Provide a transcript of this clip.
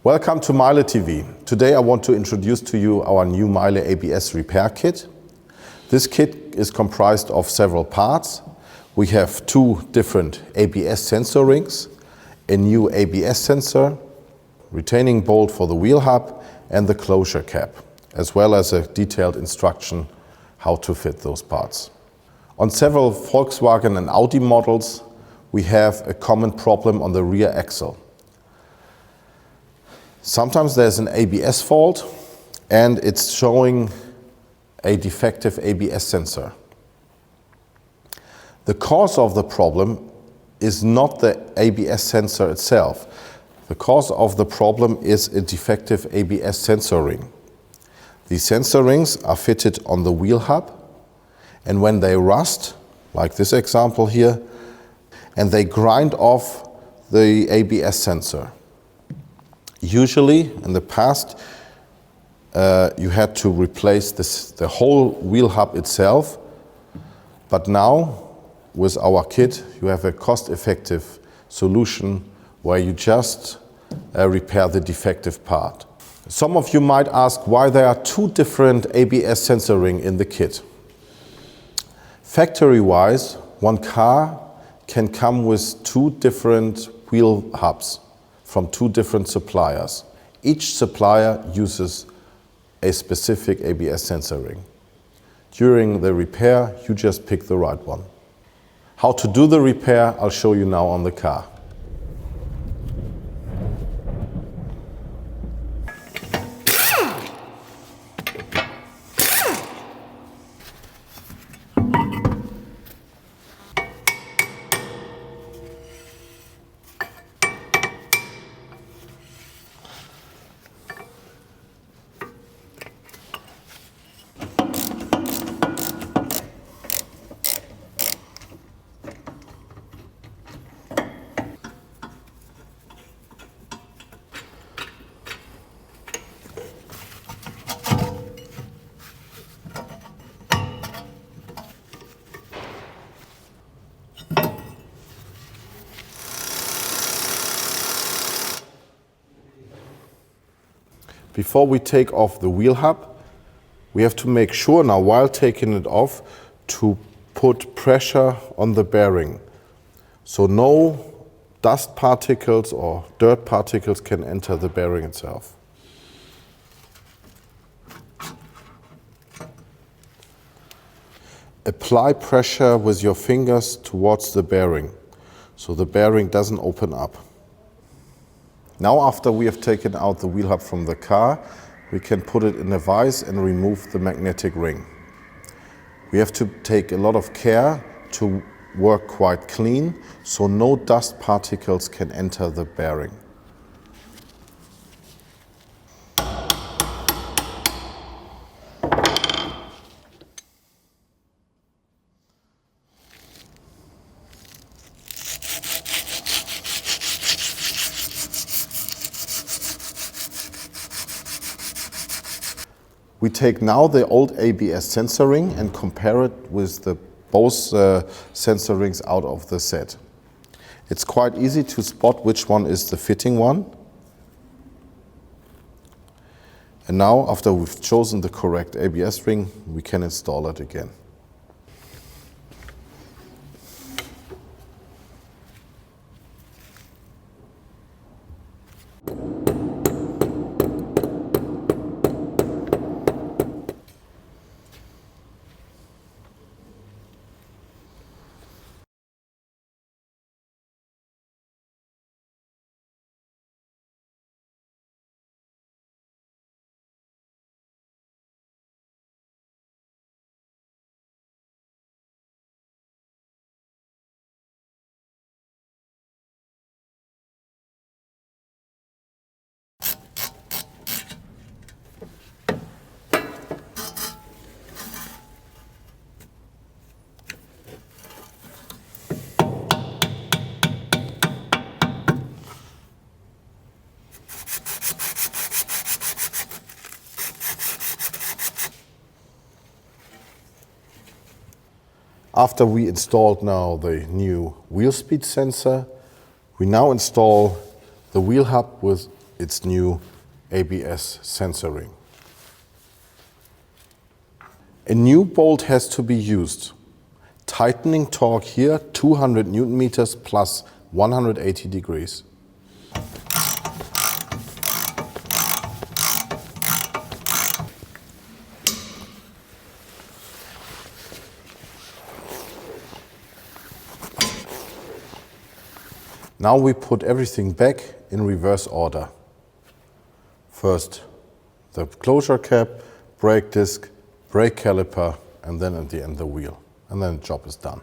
Welcome to MEYLE TV. Today I want to introduce to you our new MEYLE ABS repair kit. This kit is comprised of several parts. We have two different ABS sensor rings, a new ABS sensor, retaining bolt for the wheel hub and the closure cap, as well as a detailed instruction how to fit those parts. On several Volkswagen and Audi models, we have a common problem on the rear axle. Sometimes there's an ABS fault and it's showing a defective ABS sensor. The cause of the problem is not the ABS sensor itself. The cause of the problem is a defective ABS sensor ring. These sensor rings are fitted on the wheel hub, and when they rust, like this example here, and they grind off the ABS sensor. Usually, in the past, you had to replace the whole wheel hub itself, but now, with our kit, you have a cost-effective solution where you just repair the defective part. Some of you might ask why there are two different ABS sensor rings in the kit. Factory-wise, one car can come with two different wheel hubs from two different suppliers. Each supplier uses a specific ABS sensor ring. During the repair, you just pick the right one. How to do the repair, I'll show you now on the car. Before we take off the wheel hub, we have to make sure now, while taking it off, to put pressure on the bearing. So no dust particles or dirt particles can enter the bearing itself. Apply pressure with your fingers towards the bearing, so the bearing doesn't open up. Now, after we have taken out the wheel hub from the car, we can put it in a vise and remove the magnetic ring. We have to take a lot of care to work quite clean, so no dust particles can enter the bearing. We take now the old ABS sensor ring and compare it with both sensor rings out of the set. It's quite easy to spot which one is the fitting one. And now, after we've chosen the correct ABS ring, we can install it again. After we installed now the new wheel speed sensor, we now install the wheel hub with its new ABS sensor ring. A new bolt has to be used. Tightening torque here, 200 Newton meters plus 180 degrees. Now we put everything back in reverse order. First the closure cap, brake disc, brake caliper, and then at the end the wheel. And then the job is done.